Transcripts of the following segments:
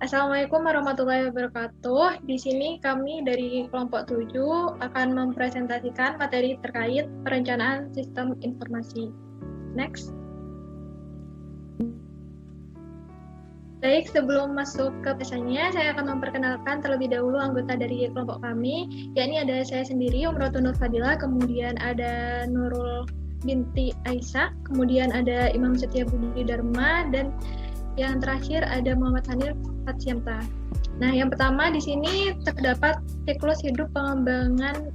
Assalamualaikum warahmatullahi wabarakatuh. Di sini kami dari kelompok 7 akan mempresentasikan materi terkait perencanaan sistem informasi. Next. Baik, sebelum masuk ke pesannya, saya akan memperkenalkan terlebih dahulu anggota dari kelompok kami, yakni ada saya sendiri, Umratu Nur Fadila, kemudian ada Nurul binti Aisyah, kemudian ada Imam Setia Budi Dharma, dan yang terakhir ada Muhammad Hanif Fatsyamta. Nah, yang pertama di sini terdapat siklus hidup pengembangan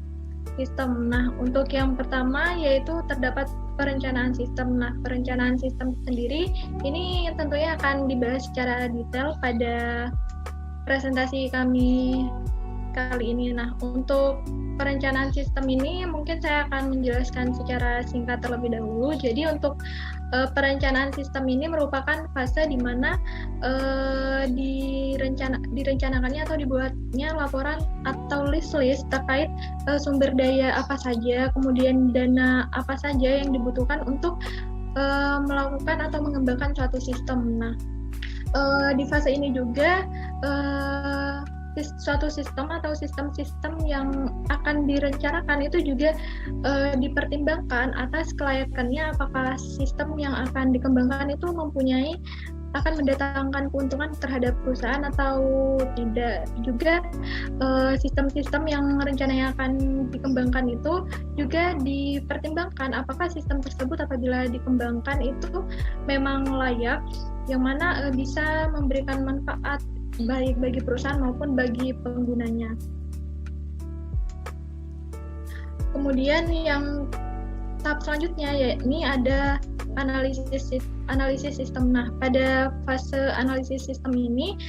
sistem. Nah, untuk yang pertama yaitu terdapat perencanaan sistem. Nah, perencanaan sistem sendiri ini tentunya akan dibahas secara detail pada presentasi kami kali ini. Nah, untuk perencanaan sistem ini mungkin saya akan menjelaskan secara singkat terlebih dahulu. Jadi untuk perencanaan sistem ini merupakan fase di mana direncanakannya atau dibuatnya laporan atau list terkait sumber daya apa saja, kemudian dana apa saja yang dibutuhkan untuk melakukan atau mengembangkan suatu sistem. Nah, di fase ini juga suatu sistem atau sistem-sistem yang akan direncanakan itu juga dipertimbangkan atas kelayakannya, apakah sistem yang akan dikembangkan itu akan mendatangkan keuntungan terhadap perusahaan atau tidak. Juga sistem-sistem yang rencananya akan dikembangkan itu juga dipertimbangkan apakah sistem tersebut apabila dikembangkan itu memang layak, yang mana bisa memberikan manfaat baik bagi perusahaan maupun bagi penggunanya. Kemudian yang tahap selanjutnya yakni ada analisis sistem. Nah, pada fase analisis sistem ini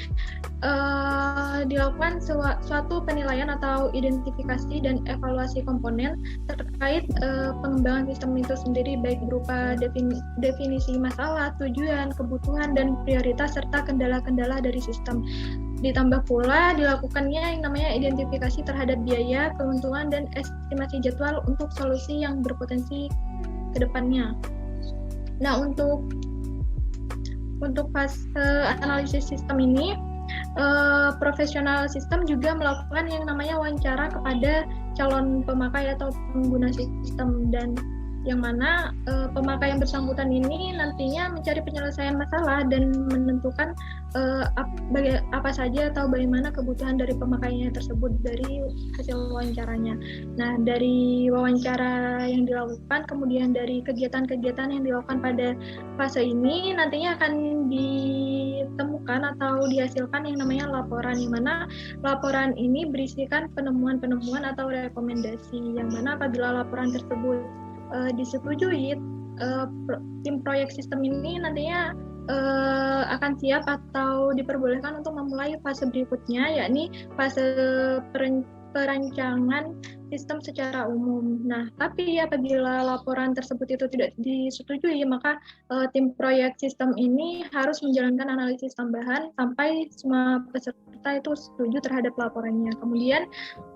dilakukan suatu penilaian atau identifikasi dan evaluasi komponen terkait pengembangan sistem itu sendiri, baik berupa definisi masalah, tujuan, kebutuhan, dan prioritas serta kendala-kendala dari sistem. Ditambah pula dilakukannya yang namanya identifikasi terhadap biaya, keuntungan, dan estimasi jadwal untuk solusi yang berpotensi ke depannya. Nah, untuk fase analisis sistem ini, profesional sistem juga melakukan yang namanya wawancara kepada calon pemakai atau pengguna sistem, dan yang mana pemakai yang bersangkutan ini nantinya mencari penyelesaian masalah dan menentukan apa saja atau bagaimana kebutuhan dari pemakainya tersebut dari hasil wawancaranya. Nah, dari wawancara yang dilakukan, kemudian dari kegiatan-kegiatan yang dilakukan pada fase ini, nantinya akan ditemukan atau dihasilkan yang namanya laporan, yang mana laporan ini berisikan penemuan-penemuan atau rekomendasi, yang mana apabila laporan tersebut disetujui, tim proyek sistem ini nantinya akan siap atau diperbolehkan untuk memulai fase berikutnya, yakni fase perancangan sistem secara umum. Nah, tapi apabila laporan tersebut itu tidak disetujui, maka tim proyek sistem ini harus menjalankan analisis tambahan sampai semua peserta itu setuju terhadap laporannya. Kemudian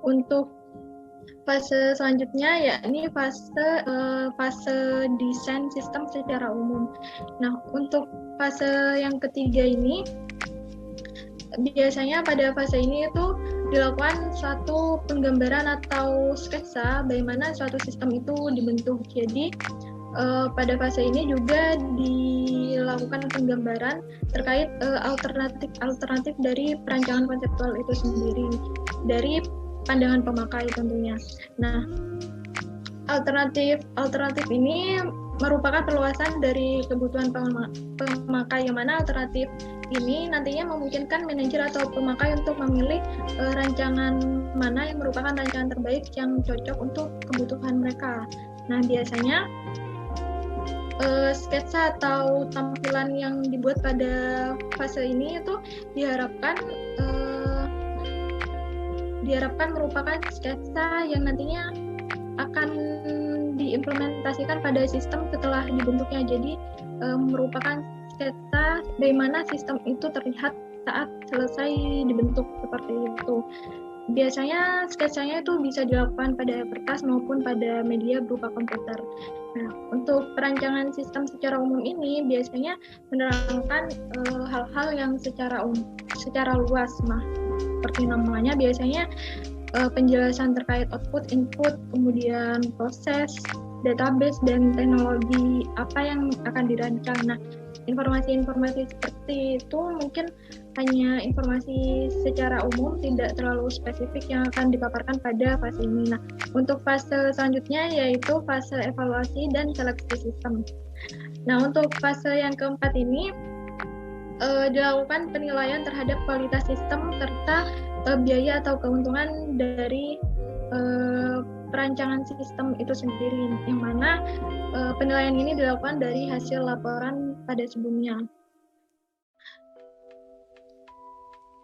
untuk fase selanjutnya yakni fase desain sistem secara umum. Nah, untuk fase yang ketiga ini biasanya pada fase ini itu dilakukan suatu penggambaran atau sketsa bagaimana suatu sistem itu dibentuk. Jadi pada fase ini juga dilakukan penggambaran terkait alternatif dari perancangan konseptual itu sendiri dari pandangan pemakai tentunya. Nah, alternatif ini merupakan perluasan dari kebutuhan pemakai, yang mana alternatif ini nantinya memungkinkan manajer atau pemakai untuk memilih rancangan mana yang merupakan rancangan terbaik yang cocok untuk kebutuhan mereka. Nah, biasanya sketsa atau tampilan yang dibuat pada fase ini itu diharapkan merupakan sketsa yang nantinya akan diimplementasikan pada sistem setelah dibentuknya. Jadi merupakan sketsa bagaimana sistem itu terlihat saat selesai dibentuk, seperti itu. biasanya sketsanya itu bisa dilakukan pada kertas maupun pada media berupa komputer. Nah, untuk perancangan sistem secara umum ini biasanya menerangkan hal-hal yang secara luas. Nah, seperti namanya biasanya penjelasan terkait output, input, kemudian proses, database, dan teknologi apa yang akan dirancang. Nah, informasi-informasi seperti itu mungkin hanya informasi secara umum, tidak terlalu spesifik yang akan dipaparkan pada fase ini. Nah, untuk fase selanjutnya yaitu fase evaluasi dan seleksi sistem. Nah, untuk fase yang keempat ini dilakukan penilaian terhadap kualitas sistem serta biaya atau keuntungan dari perancangan sistem itu sendiri, yang mana penilaian ini dilakukan dari hasil laporan pada sebelumnya.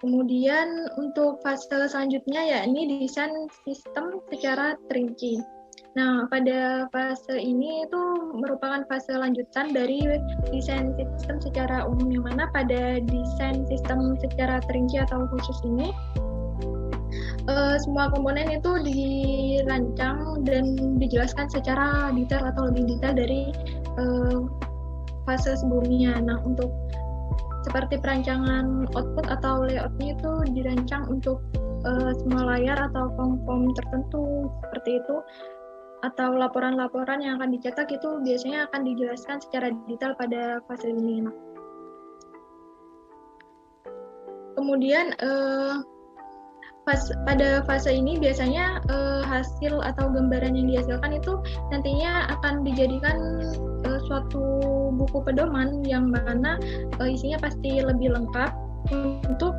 Kemudian untuk fase selanjutnya yakni desain sistem secara terinci. Nah, pada fase ini itu merupakan fase lanjutan dari desain sistem secara umum, yang mana pada desain sistem secara terinci atau khusus ini semua komponen itu dirancang dan dijelaskan secara detail atau lebih detail dari fase sebelumnya. Nah, untuk seperti perancangan output atau layoutnya itu dirancang untuk semua layar atau form tertentu seperti itu, atau laporan-laporan yang akan dicetak itu biasanya akan dijelaskan secara detail pada fase ini. Nah, kemudian pada fase ini biasanya hasil atau gambaran yang dihasilkan itu nantinya akan dijadikan suatu buku pedoman yang mana isinya pasti lebih lengkap untuk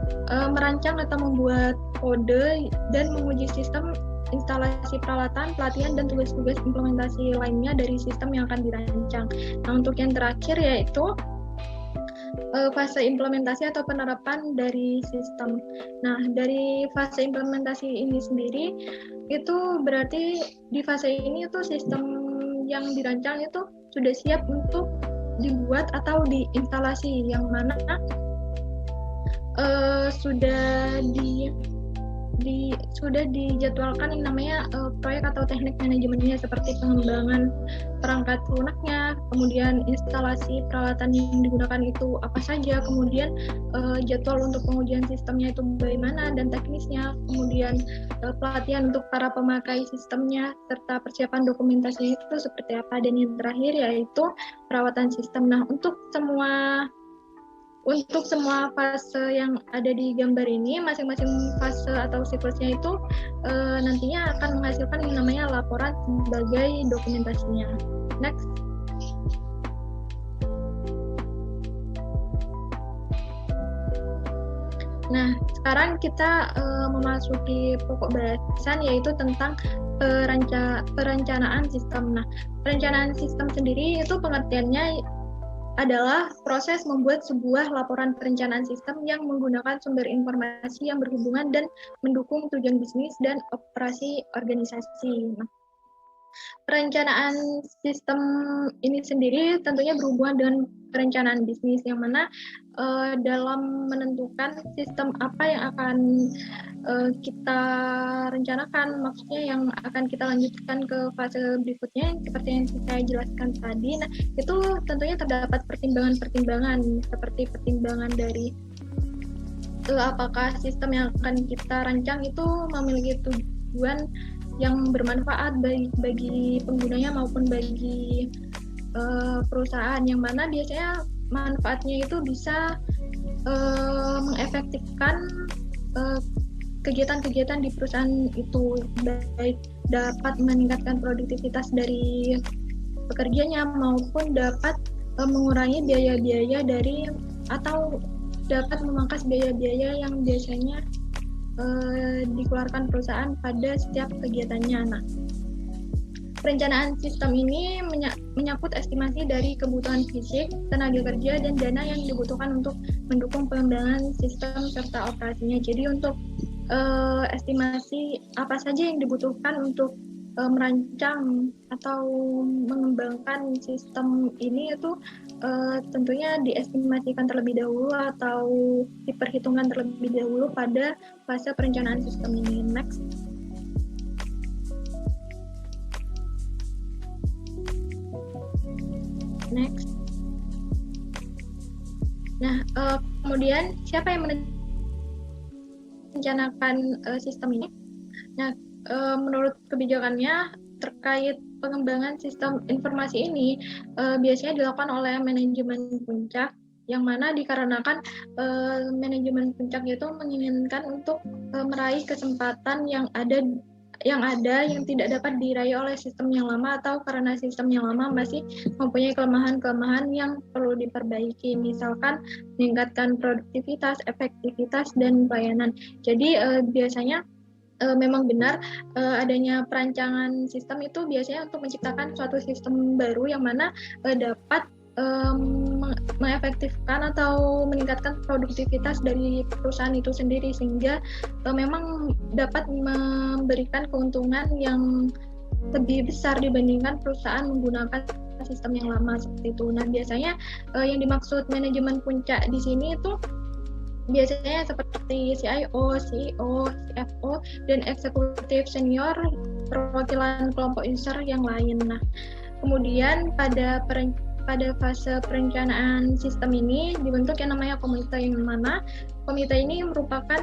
merancang atau membuat kode dan menguji sistem, instalasi peralatan, pelatihan, dan tugas-tugas implementasi lainnya dari sistem yang akan dirancang. Nah, untuk yang terakhir yaitu fase implementasi atau penerapan dari sistem. Nah, dari fase implementasi ini sendiri, itu berarti di fase ini itu sistem yang dirancang itu sudah siap untuk dibuat atau diinstalasi, yang mana sudah dijadwalkan yang namanya proyek atau teknik manajemennya, seperti pengembangan perangkat lunaknya, kemudian instalasi peralatan yang digunakan itu apa saja, kemudian jadwal untuk pengujian sistemnya itu bagaimana dan teknisnya, kemudian pelatihan untuk para pemakai sistemnya, serta persiapan dokumentasinya itu seperti apa, dan yang terakhir yaitu perawatan sistem. Nah, untuk semua fase yang ada di gambar ini, masing-masing fase atau siklusnya itu nantinya akan menghasilkan yang namanya laporan sebagai dokumentasinya. Next. Nah, sekarang kita memasuki pokok bahasan, yaitu tentang perencanaan sistem. Nah, perencanaan sistem sendiri itu pengertiannya adalah proses membuat sebuah laporan perencanaan sistem yang menggunakan sumber informasi yang berhubungan dan mendukung tujuan bisnis dan operasi organisasi. Nah, perencanaan sistem ini sendiri tentunya berhubungan dengan perencanaan bisnis, yang mana dalam menentukan sistem apa yang akan kita rencanakan, maksudnya yang akan kita lanjutkan ke fase berikutnya seperti yang saya jelaskan tadi. Nah, itu tentunya terdapat pertimbangan-pertimbangan seperti pertimbangan dari apakah sistem yang akan kita rancang itu memiliki tujuan yang bermanfaat bagi penggunanya maupun bagi perusahaan, yang mana biasanya manfaatnya itu bisa mengefektifkan kegiatan-kegiatan di perusahaan itu, baik dapat meningkatkan produktivitas dari pekerjanya maupun dapat mengurangi biaya-biaya dari atau dapat memangkas biaya-biaya yang biasanya dikeluarkan perusahaan pada setiap kegiatannya. Nah, perencanaan sistem ini menyangkut estimasi dari kebutuhan fisik, tenaga kerja, dan dana yang dibutuhkan untuk mendukung pengembangan sistem serta operasinya. Jadi untuk estimasi apa saja yang dibutuhkan untuk merancang atau mengembangkan sistem ini itu tentunya diestimasikan terlebih dahulu atau diperhitungkan terlebih dahulu pada fase perencanaan sistem ini. Next. Next. Nah, kemudian siapa yang merencanakan sistem ini? Nah, menurut kebijakannya terkait pengembangan sistem informasi ini biasanya dilakukan oleh manajemen puncak, yang mana dikarenakan manajemen puncak itu menginginkan untuk meraih kesempatan yang yang tidak dapat diraih oleh sistem yang lama, atau karena sistem yang lama masih mempunyai kelemahan-kelemahan yang perlu diperbaiki, misalkan meningkatkan produktivitas, efektivitas, dan pelayanan. Jadi biasanya memang benar adanya perancangan sistem itu biasanya untuk menciptakan suatu sistem baru yang mana dapat mengefektifkan atau meningkatkan produktivitas dari perusahaan itu sendiri, sehingga memang dapat memberikan keuntungan yang lebih besar dibandingkan perusahaan menggunakan sistem yang lama seperti itu. Nah, biasanya yang dimaksud manajemen puncak di sini itu biasanya seperti CIO, CEO, CFO, dan eksekutif senior perwakilan kelompok user yang lain. Nah, kemudian pada fase perencanaan sistem ini dibentuk yang namanya komite, yang mana komite ini merupakan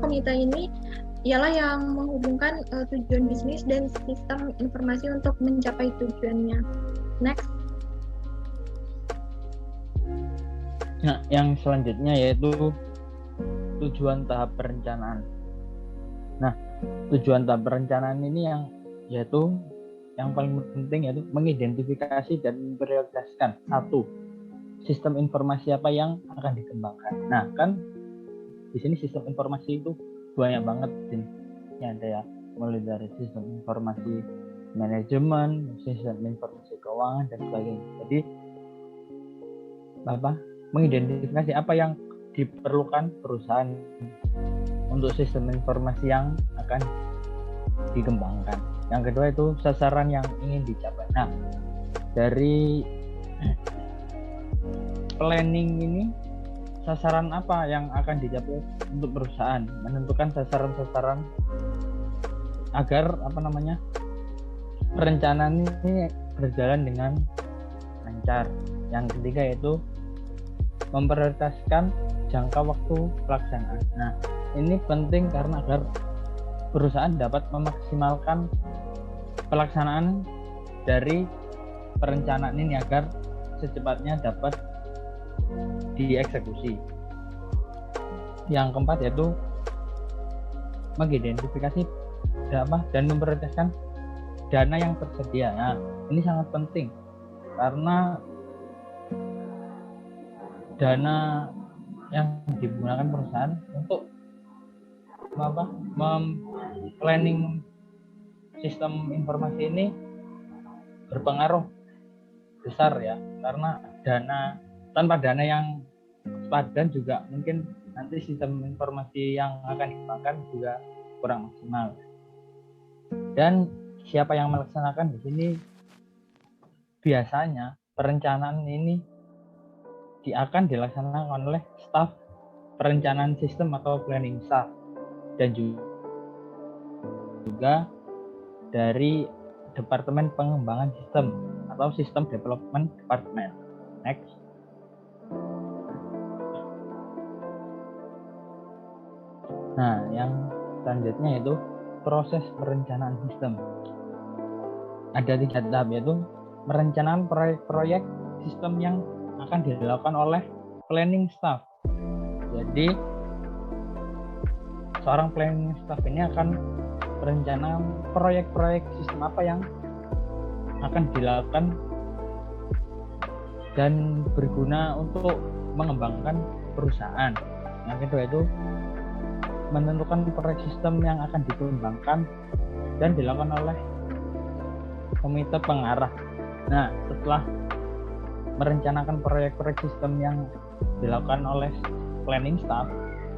komite ini ialah yang menghubungkan tujuan bisnis dan sistem informasi untuk mencapai tujuannya. Next. Nah, yang selanjutnya yaitu tujuan tahap perencanaan. Nah, tujuan tahap perencanaan ini yang paling penting yaitu mengidentifikasi dan memprioritaskan satu, sistem informasi apa yang akan dikembangkan. Nah, kan di sini sistem informasi itu banyak banget jenisnya, ada ya, mulai dari sistem informasi manajemen, sistem informasi keuangan, dan sebagainya. Jadi mengidentifikasi apa yang diperlukan perusahaan untuk sistem informasi yang akan dikembangkan. Yang kedua itu sasaran yang ingin dicapai. Nah, dari planning ini, sasaran apa yang akan dicapai untuk perusahaan, menentukan sasaran-sasaran agar perencanaan ini berjalan dengan lancar. Yang ketiga yaitu memprioritaskan jangka waktu pelaksanaan. Nah, ini penting karena agar perusahaan dapat memaksimalkan pelaksanaan dari perencanaan ini agar secepatnya dapat dieksekusi. Yang keempat yaitu mengidentifikasi dan memprioritaskan dana yang tersedia. Nah, ini sangat penting karena dana yang digunakan perusahaan untuk planning sistem informasi ini berpengaruh besar ya, karena tanpa dana yang sepadan juga mungkin nanti sistem informasi yang akan dikembangkan juga kurang maksimal. Dan siapa yang melaksanakan di sini? Biasanya perencanaan ini akan dilaksanakan oleh staf perencanaan sistem atau planning staff, dan juga dari Departemen Pengembangan Sistem atau System Development Department. Next. Nah, yang selanjutnya yaitu proses perencanaan sistem. Ada 3 tahap, yaitu merencanakan proyek-proyek sistem yang akan dilakukan oleh planning staff. Jadi seorang planning staff ini akan berencana proyek-proyek sistem apa yang akan dilakukan dan berguna untuk mengembangkan perusahaan. Yang kedua itu menentukan proyek sistem yang akan dikembangkan dan dilakukan oleh komite pengarah. Nah, setelah merencanakan proyek-proyek sistem yang dilakukan oleh planning staff,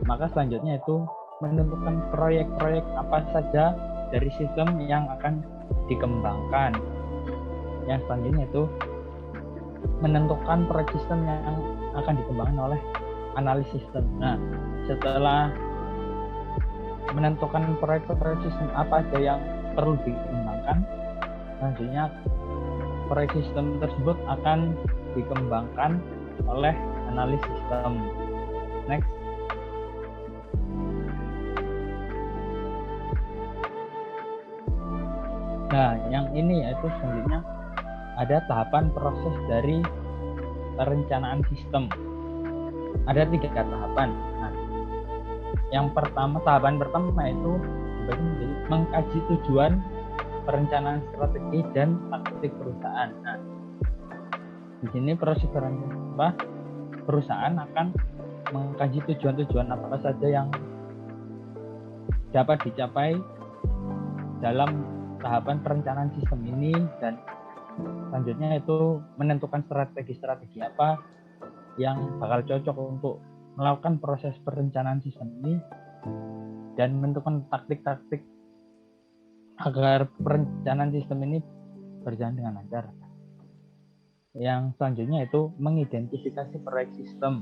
maka selanjutnya itu menentukan proyek-proyek apa saja dari sistem yang akan dikembangkan. yang selanjutnya itu menentukan proyek sistem yang akan dikembangkan oleh analis sistem. Nah, setelah menentukan proyek sistem apa aja yang perlu dikembangkan, selanjutnya proyek sistem tersebut akan dikembangkan oleh analis sistem. Next. Nah, yang ini yaitu selanjutnya ada tahapan proses dari perencanaan sistem. Ada 3 tahapan. Nah, yang pertama, tahapan pertama itu mengkaji tujuan, perencanaan strategi dan taktik perusahaan. Nah, di sini proses perusahaan akan mengkaji tujuan-tujuan apa saja yang dapat dicapai dalam tahapan perencanaan sistem ini, dan selanjutnya itu menentukan strategi-strategi apa yang bakal cocok untuk melakukan proses perencanaan sistem ini, dan menentukan taktik-taktik agar perencanaan sistem ini berjalan dengan lancar. Yang selanjutnya itu mengidentifikasi proyek sistem.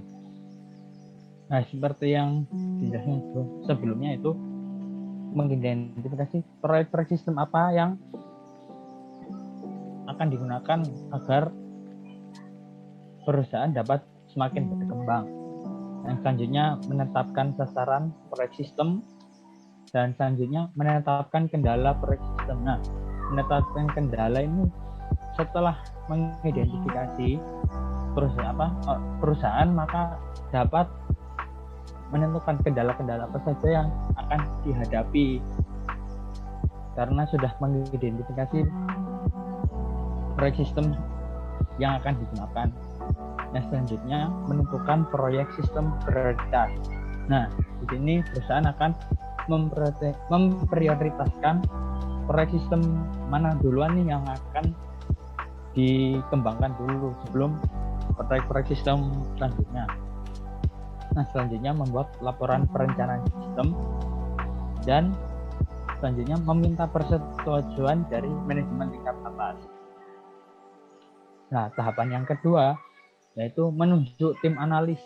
Nah, seperti yang dijelaskan sebelumnya, itu mengidentifikasi proyek sistem apa yang akan digunakan agar perusahaan dapat semakin berkembang. Yang selanjutnya menetapkan sasaran proyek sistem, dan selanjutnya menetapkan kendala proyek sistem. Nah, menetapkan kendala ini setelah mengidentifikasi perusahaan, maka dapat menentukan kendala-kendala apa saja yang akan dihadapi karena sudah mengidentifikasi proyek sistem yang akan digunakan. Nah, selanjutnya menentukan proyek sistem prioritas. Nah, di sini perusahaan akan memprioritaskan proyek sistem mana duluan nih yang akan dikembangkan dulu sebelum proyek sistem selanjutnya. Nah, selanjutnya membuat laporan perencanaan sistem, dan selanjutnya meminta persetujuan dari manajemen tingkat atas. Nah, tahapan yang kedua yaitu menunjuk tim analis.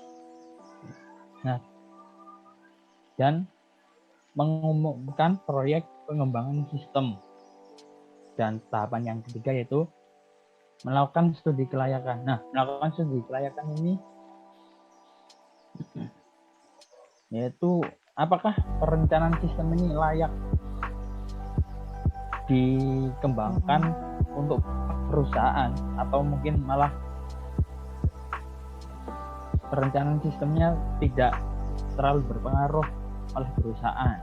Nah, dan mengumumkan proyek pengembangan sistem. Dan tahapan yang ketiga yaitu melakukan studi kelayakan. Nah, melakukan studi kelayakan ini yaitu apakah perencanaan sistem ini layak dikembangkan untuk perusahaan, atau mungkin malah perencanaan sistemnya tidak terlalu berpengaruh oleh perusahaan.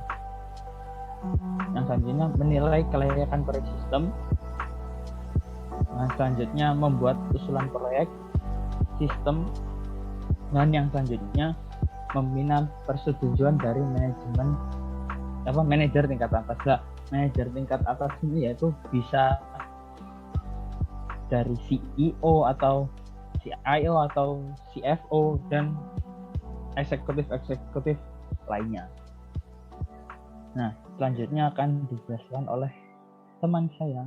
Yang selanjutnya menilai kelayakan proyek sistem. Nah, selanjutnya membuat usulan proyek sistem, dan yang selanjutnya meminta persetujuan dari manajer tingkat atas. Nah, manajer tingkat atas ini yaitu bisa dari CEO atau CIO atau CFO dan eksekutif lainnya. Nah, selanjutnya akan dijelaskan oleh teman saya.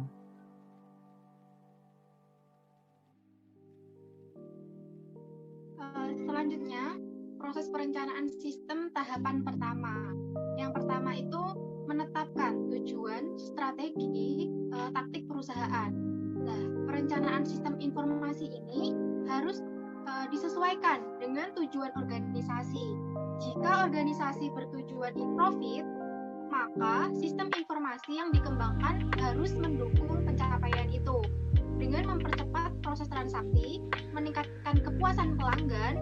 Selanjutnya, proses perencanaan sistem tahapan pertama. Yang pertama itu menetapkan tujuan, strategi, taktik perusahaan. Nah, perencanaan sistem informasi ini harus disesuaikan dengan tujuan organisasi. Jika organisasi bertujuan in-profit, maka sistem informasi yang dikembangkan harus mendukung pencapaian itu dengan mempercepat proses transaksi, meningkatkan kepuasan pelanggan,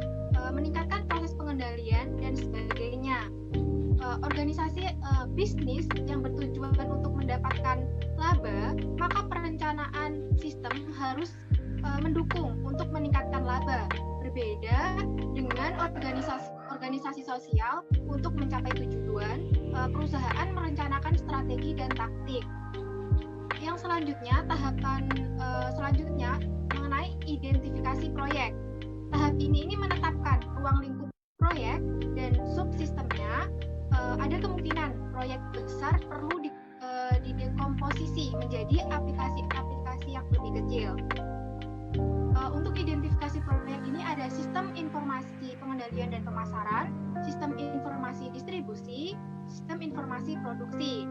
meningkatkan proses pengendalian, dan sebagainya. Organisasi bisnis yang bertujuan untuk mendapatkan laba, maka perencanaan sistem harus mendukung untuk meningkatkan laba. Berbeda dengan organisasi sosial, untuk mencapai tujuan, perusahaan merencanakan strategi dan taktik. Yang selanjutnya, tahapan selanjutnya mengenai identifikasi proyek. Tahap ini menetapkan ruang lingkup proyek dan subsistemnya. Ada kemungkinan proyek besar perlu didekomposisi menjadi aplikasi-aplikasi yang lebih kecil. Untuk identifikasi proyek ini ada sistem informasi pengendalian dan pemasaran, sistem informasi distribusi, sistem informasi produksi.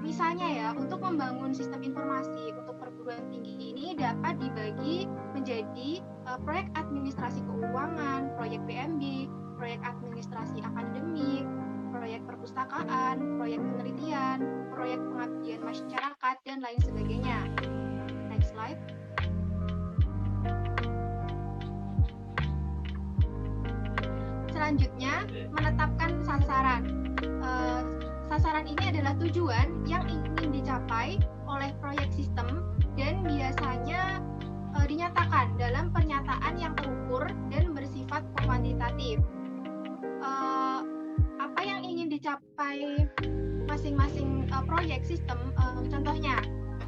Misalnya ya, untuk membangun sistem informasi untuk perguruan tinggi ini dapat dibagi menjadi proyek administrasi keuangan, proyek PMB, proyek administrasi akademik, proyek perpustakaan, proyek penelitian, proyek pengabdian masyarakat, dan lain sebagainya. Next slide. Selanjutnya, menetapkan sasaran. Sasaran ini adalah tujuan yang ingin dicapai oleh proyek sistem dan biasanya dinyatakan dalam pernyataan yang terukur dan bersifat kuantitatif. Apa yang ingin dicapai masing-masing proyek sistem, contohnya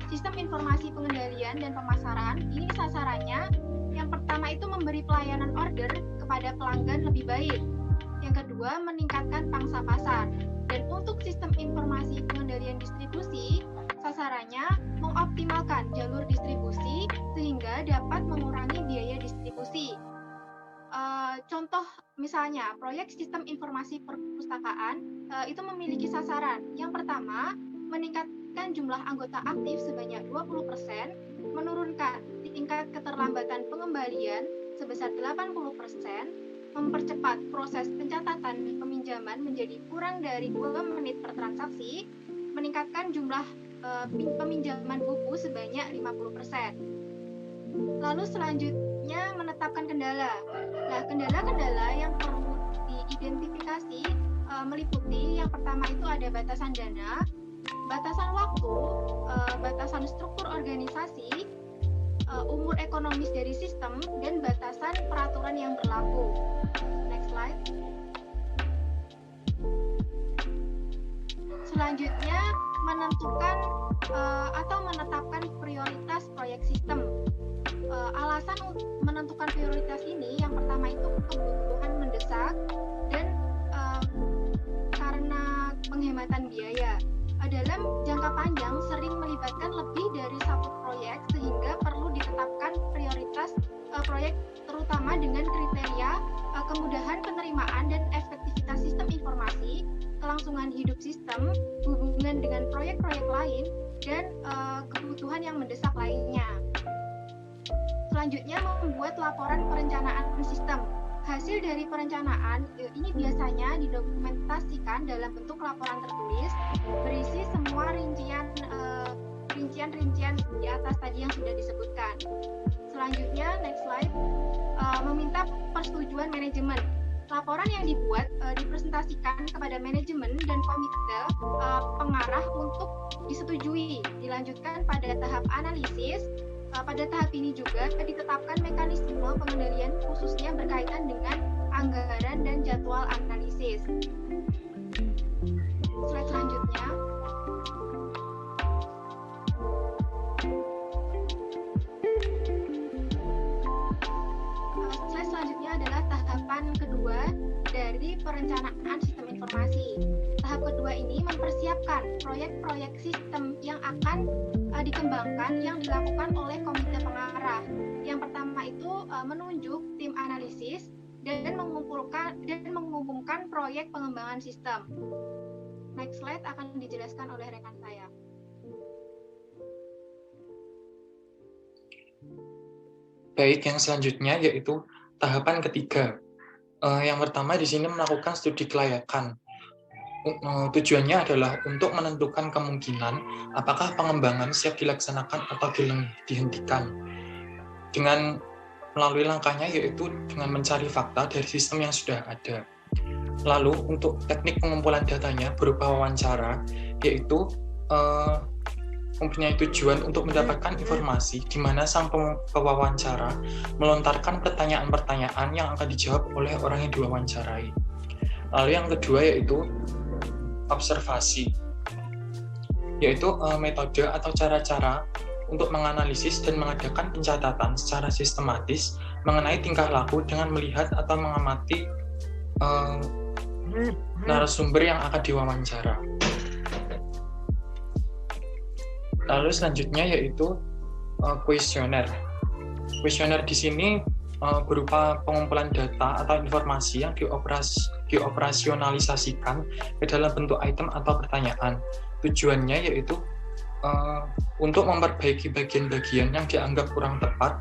sistem informasi pengendalian dan pemasaran, ini sasarannya yang pertama itu memberi pelayanan order kepada pelanggan lebih baik. Yang kedua, meningkatkan pangsa pasar. Dan untuk sistem informasi pengendalian distribusi, sasarannya mengoptimalkan jalur distribusi sehingga dapat mengurangi biaya distribusi. Contoh misalnya, proyek sistem informasi perpustakaan itu memiliki sasaran. Yang pertama, meningkatkan jumlah anggota aktif sebanyak 20%, menurunkan tingkat keterlambatan pengembalian sebesar 80%, mempercepat proses pencatatan peminjaman menjadi kurang dari 2 menit per transaksi, meningkatkan jumlah peminjaman buku sebanyak 50%. Lalu selanjutnya menetapkan kendala. Nah, kendala-kendala yang perlu diidentifikasi meliputi yang pertama itu ada batasan dana, batasan waktu, batasan struktur organisasi, umur ekonomis dari sistem, dan batasan peraturan yang berlaku. Next slide. Selanjutnya, menentukan atau menetapkan prioritas proyek sistem. Alasan menentukan prioritas ini, yang pertama itu kebutuhan mendesak dan karena penghematan biaya. Dalam jangka panjang sering melibatkan lebih dari satu proyek sehingga perlu ditetapkan prioritas proyek terutama dengan kriteria kemudahan penerimaan dan efektivitas sistem informasi, kelangsungan hidup sistem, hubungan dengan proyek-proyek lain, dan kebutuhan yang mendesak lainnya. Selanjutnya, membuat laporan perencanaan sistem. Hasil dari perencanaan ini biasanya didokumentasikan dalam bentuk laporan tertulis berisi semua rincian-rincian di atas tadi yang sudah disebutkan. Selanjutnya, next slide, meminta persetujuan manajemen. Laporan yang dibuat dipresentasikan kepada manajemen dan komite pengarah untuk disetujui, dilanjutkan pada tahap analisis. Pada tahap ini juga ditetapkan mekanisme pengendalian khususnya berkaitan dengan anggaran dan jadwal analisis. Slide selanjutnya. Slide selanjutnya adalah tahapan kedua dari perencanaan sistem informasi. Tahap kedua ini mempersiapkan proyek-proyek sistem yang akan dikembangkan yang dilakukan oleh komite pengarah. Yang pertama itu menunjuk tim analisis dan mengumumkan proyek pengembangan sistem. Next slide akan dijelaskan oleh rekan saya. Baik, yang selanjutnya yaitu tahapan ketiga. Yang pertama di sini melakukan studi kelayakan. Tujuannya adalah untuk menentukan kemungkinan apakah pengembangan siap dilaksanakan atau dihentikan. Dengan melalui langkahnya yaitu dengan mencari fakta dari sistem yang sudah ada. Lalu untuk teknik pengumpulan datanya berupa wawancara, yaitu mempunyai tujuan untuk mendapatkan informasi di mana sang pewawancara melontarkan pertanyaan-pertanyaan yang akan dijawab oleh orang yang diwawancarai. Lalu yang kedua yaitu observasi, yaitu metode atau cara-cara untuk menganalisis dan mengadakan pencatatan secara sistematis mengenai tingkah laku dengan melihat atau mengamati narasumber yang akan diwawancara. Lalu selanjutnya yaitu kuesioner. Kuesioner di sini berupa pengumpulan data atau informasi yang dioperasionalisasikan ke dalam bentuk item atau pertanyaan. Tujuannya yaitu untuk memperbaiki bagian-bagian yang dianggap kurang tepat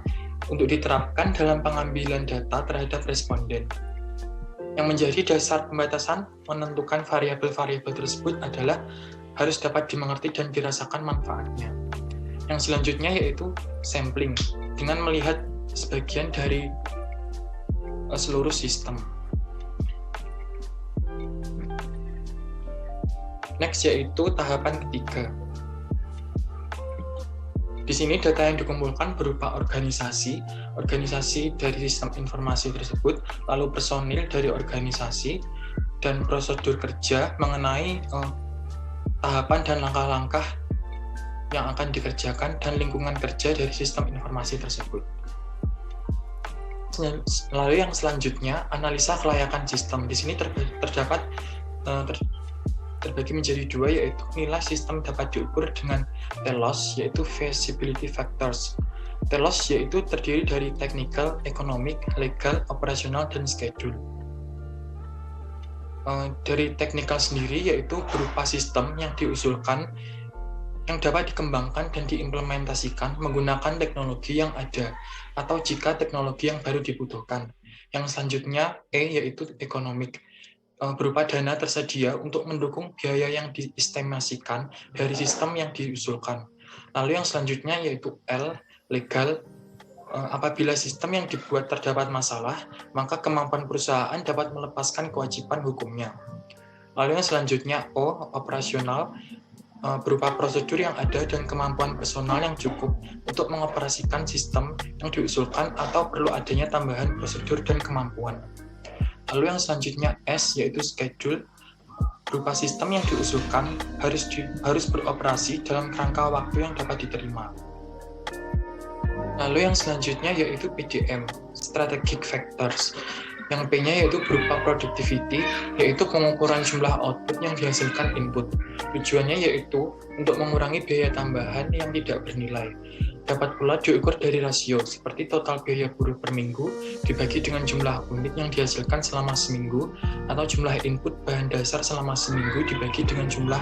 untuk diterapkan dalam pengambilan data terhadap responden. Yang menjadi dasar pembatasan menentukan variabel-variabel tersebut adalah harus dapat dimengerti dan dirasakan manfaatnya. Yang selanjutnya yaitu sampling, dengan melihat sebagian dari seluruh sistem. Next yaitu tahapan ketiga. Di sini data yang dikumpulkan berupa organisasi dari sistem informasi tersebut, lalu personil dari organisasi, dan prosedur kerja mengenai tahapan dan langkah-langkah yang akan dikerjakan dan lingkungan kerja dari sistem informasi tersebut. Lalu yang selanjutnya, analisa kelayakan sistem. Di sini terbagi menjadi dua, yaitu nilai sistem dapat diukur dengan TELOS, yaitu feasibility factors. TELOS yaitu terdiri dari technical, economic, legal, operasional, dan schedule. Dari technical sendiri yaitu berupa sistem yang diusulkan yang dapat dikembangkan dan diimplementasikan menggunakan teknologi yang ada atau jika teknologi yang baru dibutuhkan. Yang selanjutnya yaitu economic, berupa dana tersedia untuk mendukung biaya yang diestimasikan dari sistem yang diusulkan. Lalu yang selanjutnya yaitu L, legal, apabila sistem yang dibuat terdapat masalah, maka kemampuan perusahaan dapat melepaskan kewajiban hukumnya. Lalu yang selanjutnya O, operasional, berupa prosedur yang ada dan kemampuan personal yang cukup untuk mengoperasikan sistem yang diusulkan atau perlu adanya tambahan prosedur dan kemampuan. Lalu yang selanjutnya S yaitu schedule, berupa sistem yang diusulkan harus beroperasi dalam kerangka waktu yang dapat diterima. Lalu yang selanjutnya yaitu PDM, strategic factors. Yang P-nya yaitu berupa productivity, yaitu pengukuran jumlah output yang dihasilkan input. Tujuannya yaitu untuk mengurangi biaya tambahan yang tidak bernilai. Dapat pula diukur dari rasio, seperti total biaya buruh per minggu dibagi dengan jumlah unit yang dihasilkan selama seminggu, atau jumlah input bahan dasar selama seminggu dibagi dengan jumlah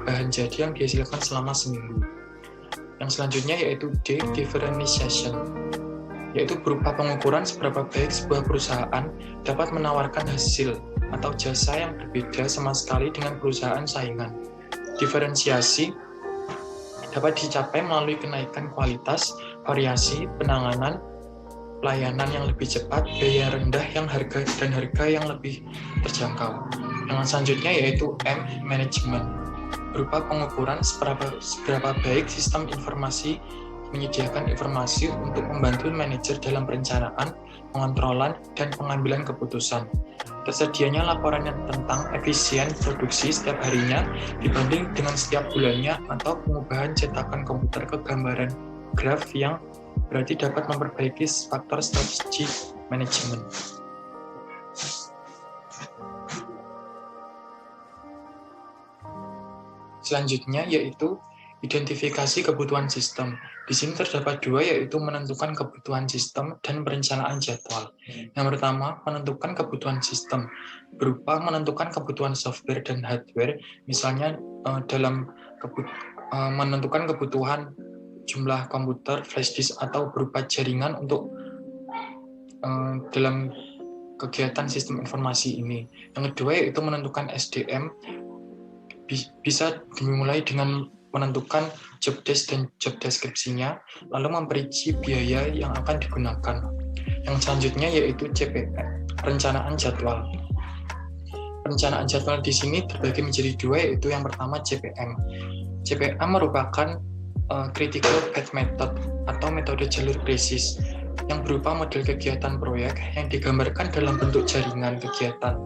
bahan jadi yang dihasilkan selama seminggu. Yang selanjutnya yaitu D, differentiation, yaitu berupa pengukuran seberapa baik sebuah perusahaan dapat menawarkan hasil atau jasa yang berbeda sama sekali dengan perusahaan saingan. Diferensiasi dapat dicapai melalui kenaikan kualitas, variasi, penanganan, pelayanan yang lebih cepat, biaya rendah dan harga yang lebih terjangkau. Yang selanjutnya yaitu M, management, berupa pengukuran seberapa baik sistem informasi menyediakan informasi untuk membantu manajer dalam perencanaan, pengontrolan, dan pengambilan keputusan. Tersedianya laporan tentang efisien produksi setiap harinya dibanding dengan setiap bulannya, atau pengubahan cetakan komputer ke gambaran graf yang berarti dapat memperbaiki faktor strategi manajemen. Selanjutnya yaitu identifikasi kebutuhan sistem. Di sini terdapat dua, yaitu menentukan kebutuhan sistem dan perencanaan jadwal. Yang pertama, menentukan kebutuhan sistem, berupa menentukan kebutuhan software dan hardware, misalnya dalam menentukan kebutuhan jumlah komputer, flash disk, atau berupa jaringan untuk dalam kegiatan sistem informasi ini. Yang kedua yaitu menentukan SDM, bisa dimulai dengan menentukan job desk dan job deskripsinya, lalu memperinci biaya yang akan digunakan. Yang selanjutnya yaitu CPM, perencanaan jadwal. Perencanaan jadwal di sini terbagi menjadi dua, yaitu yang pertama CPM. CPM merupakan critical path method atau metode jalur krisis yang berupa model kegiatan proyek yang digambarkan dalam bentuk jaringan kegiatan.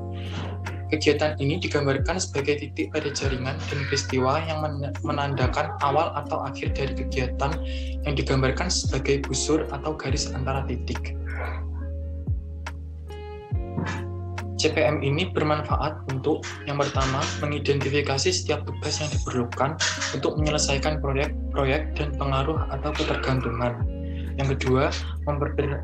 Kegiatan ini digambarkan sebagai titik pada jaringan dan peristiwa yang menandakan awal atau akhir dari kegiatan yang digambarkan sebagai busur atau garis antara titik. CPM ini bermanfaat untuk yang pertama mengidentifikasi setiap tugas yang diperlukan untuk menyelesaikan proyek dan pengaruh atau ketergantungan. Yang kedua,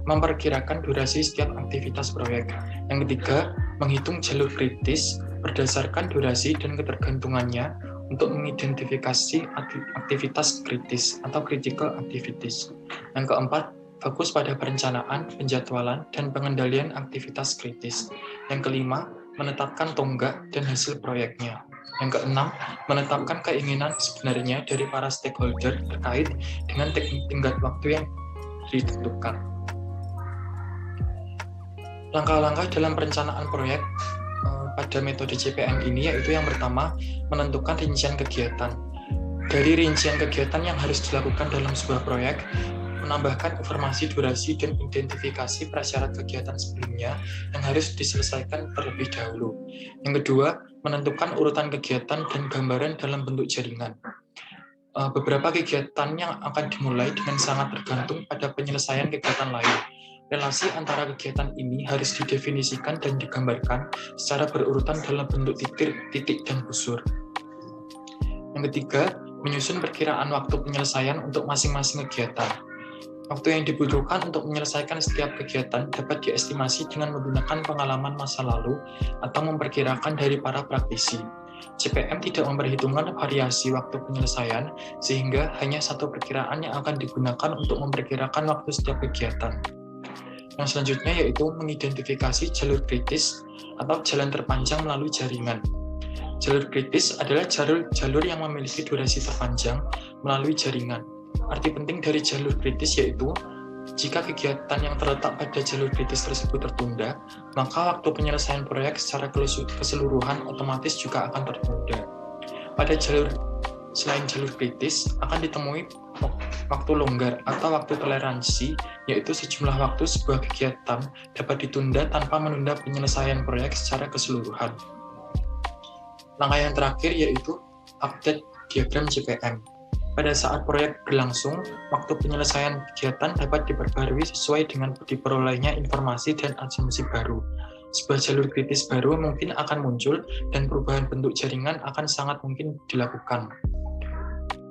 memperkirakan durasi setiap aktivitas proyek. Yang ketiga, menghitung jalur kritis berdasarkan durasi dan ketergantungannya untuk mengidentifikasi aktivitas kritis atau critical activities. Yang keempat, fokus pada perencanaan, penjadwalan, dan pengendalian aktivitas kritis. Yang kelima, menetapkan tonggak dan hasil proyeknya. Yang keenam, menetapkan keinginan sebenarnya dari para stakeholder terkait dengan tenggat waktu yang ditentukan. Langkah-langkah dalam perencanaan proyek pada metode CPM ini yaitu yang pertama, menentukan rincian kegiatan. Dari rincian kegiatan yang harus dilakukan dalam sebuah proyek, menambahkan informasi durasi dan identifikasi prasyarat kegiatan sebelumnya yang harus diselesaikan terlebih dahulu. Yang kedua, menentukan urutan kegiatan dan gambaran dalam bentuk jaringan. Beberapa kegiatan yang akan dimulai dengan sangat tergantung pada penyelesaian kegiatan lain. Relasi antara kegiatan ini harus didefinisikan dan digambarkan secara berurutan dalam bentuk titik dan busur. Yang ketiga, menyusun perkiraan waktu penyelesaian untuk masing-masing kegiatan. Waktu yang dibutuhkan untuk menyelesaikan setiap kegiatan dapat diestimasi dengan menggunakan pengalaman masa lalu atau memperkirakan dari para praktisi. CPM tidak memperhitungkan variasi waktu penyelesaian, sehingga hanya satu perkiraan yang akan digunakan untuk memperkirakan waktu setiap kegiatan. Yang selanjutnya yaitu mengidentifikasi jalur kritis atau jalan terpanjang melalui jaringan. Jalur kritis adalah jalur yang memiliki durasi terpanjang melalui jaringan. Arti penting dari jalur kritis yaitu, jika kegiatan yang terletak pada jalur kritis tersebut tertunda, maka waktu penyelesaian proyek secara keseluruhan otomatis juga akan tertunda. Pada selain jalur kritis, akan ditemui waktu longgar atau waktu toleransi, yaitu sejumlah waktu sebuah kegiatan dapat ditunda tanpa menunda penyelesaian proyek secara keseluruhan. Langkah yang terakhir yaitu update diagram CPM. Pada saat proyek berlangsung, waktu penyelesaian kegiatan dapat diperbarui sesuai dengan diperolehnya informasi dan asumsi baru. Sebuah jalur kritis baru mungkin akan muncul dan perubahan bentuk jaringan akan sangat mungkin dilakukan.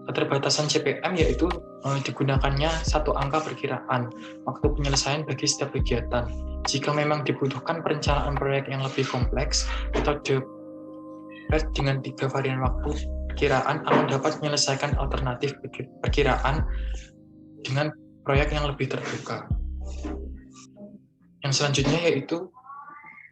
Keterbatasan CPM yaitu digunakannya satu angka perkiraan waktu penyelesaian bagi setiap kegiatan. Jika memang dibutuhkan perencanaan proyek yang lebih kompleks, metode dengan 3 varian waktu perkiraan akan dapat menyelesaikan alternatif perkiraan dengan proyek yang lebih terbuka. Yang selanjutnya yaitu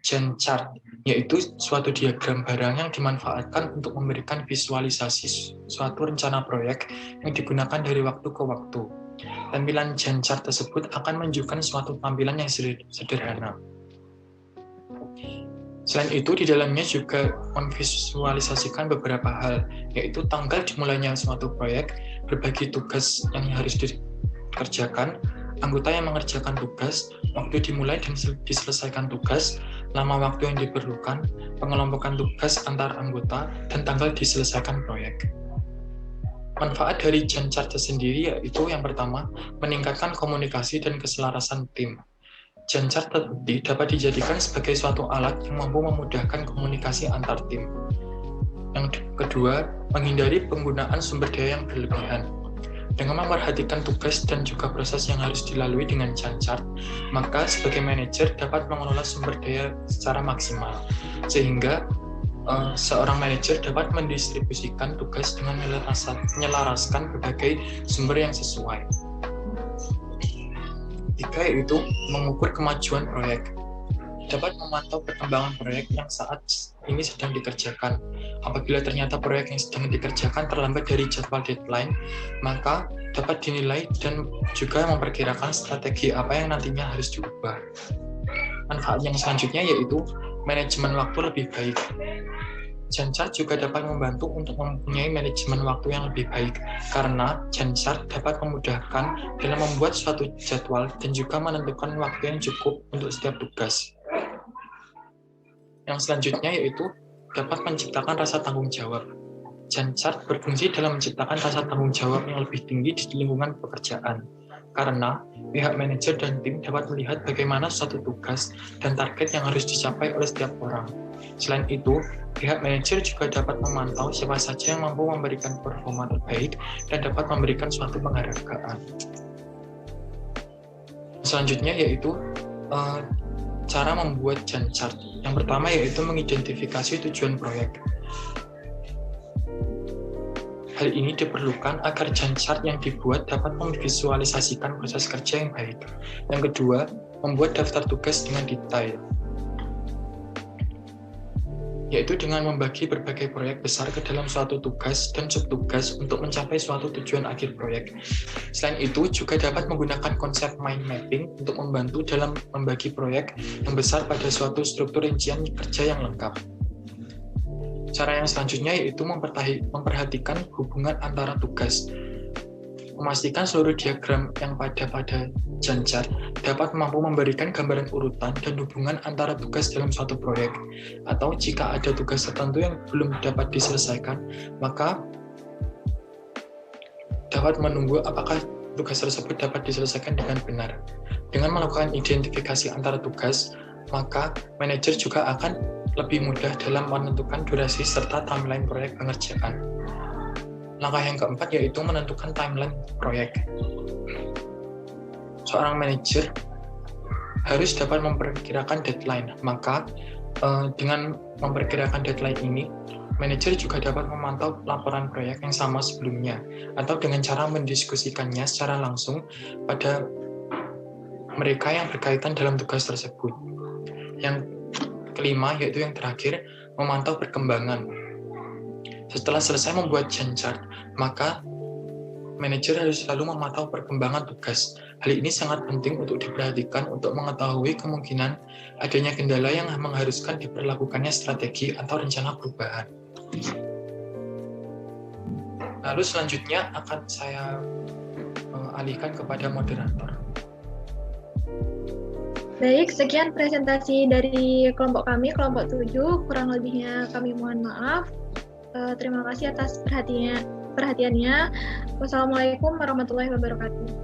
Gantt chart, yaitu suatu diagram barang yang dimanfaatkan untuk memberikan visualisasi suatu rencana proyek yang digunakan dari waktu ke waktu. Tampilan Gantt chart tersebut akan menunjukkan suatu tampilan yang sederhana. Selain itu, di dalamnya juga memvisualisasikan beberapa hal, yaitu tanggal dimulainya suatu proyek, berbagi tugas yang harus dikerjakan, anggota yang mengerjakan tugas, waktu dimulai dan diselesaikan tugas, lama waktu yang diperlukan, pengelompokan tugas antar anggota, dan tanggal diselesaikan proyek. Manfaat dari Gantt chart sendiri yaitu yang pertama, meningkatkan komunikasi dan keselarasan tim. Gantt chart terbukti dapat dijadikan sebagai suatu alat yang mampu memudahkan komunikasi antar tim. Yang kedua, menghindari penggunaan sumber daya yang berlebihan. Dengan memperhatikan tugas dan juga proses yang harus dilalui dengan Gantt chart, maka sebagai manajer dapat mengelola sumber daya secara maksimal, sehingga seorang manajer dapat mendistribusikan tugas dengan menyelaraskan berbagai sumber yang sesuai. Ketiga yaitu mengukur kemajuan proyek. Dapat memantau perkembangan proyek yang saat ini sedang dikerjakan. Apabila ternyata proyek yang sedang dikerjakan terlambat dari jadwal deadline, maka dapat dinilai dan juga memperkirakan strategi apa yang nantinya harus diubah. Manfaat yang selanjutnya yaitu manajemen waktu lebih baik. Gantt chart juga dapat membantu untuk mempunyai manajemen waktu yang lebih baik, karena Gantt chart dapat memudahkan dalam membuat suatu jadwal dan juga menentukan waktu yang cukup untuk setiap tugas. Yang selanjutnya yaitu dapat menciptakan rasa tanggung jawab. Gantt chart berfungsi dalam menciptakan rasa tanggung jawab yang lebih tinggi di lingkungan pekerjaan. karena pihak manajer dan tim dapat melihat bagaimana suatu tugas dan target yang harus dicapai oleh setiap orang. Selain itu, pihak manajer juga dapat memantau siapa saja yang mampu memberikan performa terbaik dan dapat memberikan suatu penghargaan. Selanjutnya yaitu cara membuat Gantt chart. Yang pertama yaitu mengidentifikasi tujuan proyek. Hal ini diperlukan agar Gantt chart yang dibuat dapat memvisualisasikan proses kerja yang baik. Yang kedua, membuat daftar tugas dengan detail, yaitu dengan membagi berbagai proyek besar ke dalam suatu tugas dan subtugas untuk mencapai suatu tujuan akhir proyek. Selain itu, juga dapat menggunakan konsep mind mapping untuk membantu dalam membagi proyek yang besar pada suatu struktur rincian kerja yang lengkap. Cara yang selanjutnya yaitu memperhatikan hubungan antara tugas. Memastikan seluruh diagram yang pada Gantt chart dapat mampu memberikan gambaran urutan dan hubungan antara tugas dalam suatu proyek. Atau jika ada tugas tertentu yang belum dapat diselesaikan, maka dapat menunggu apakah tugas tersebut dapat diselesaikan dengan benar. Dengan melakukan identifikasi antara tugas, maka manajer juga akan lebih mudah dalam menentukan durasi serta timeline proyek pengerjaan. Langkah yang keempat yaitu menentukan timeline proyek. Seorang manajer harus dapat memperkirakan deadline, maka dengan memperkirakan deadline ini, manajer juga dapat memantau laporan proyek yang sama sebelumnya, atau dengan cara mendiskusikannya secara langsung pada mereka yang berkaitan dalam tugas tersebut. Yang kelima, yaitu yang terakhir, memantau perkembangan. Setelah selesai membuat Gantt chart, maka manajer harus selalu memantau perkembangan tugas. Hal ini sangat penting untuk diperhatikan untuk mengetahui kemungkinan adanya kendala yang mengharuskan diperlakukannya strategi atau rencana perubahan. Lalu selanjutnya akan saya alihkan kepada moderator. Baik, sekian presentasi dari kelompok kami, kelompok 7. Kurang lebihnya kami mohon maaf. Terima kasih atas perhatiannya. Wassalamualaikum warahmatullahi wabarakatuh.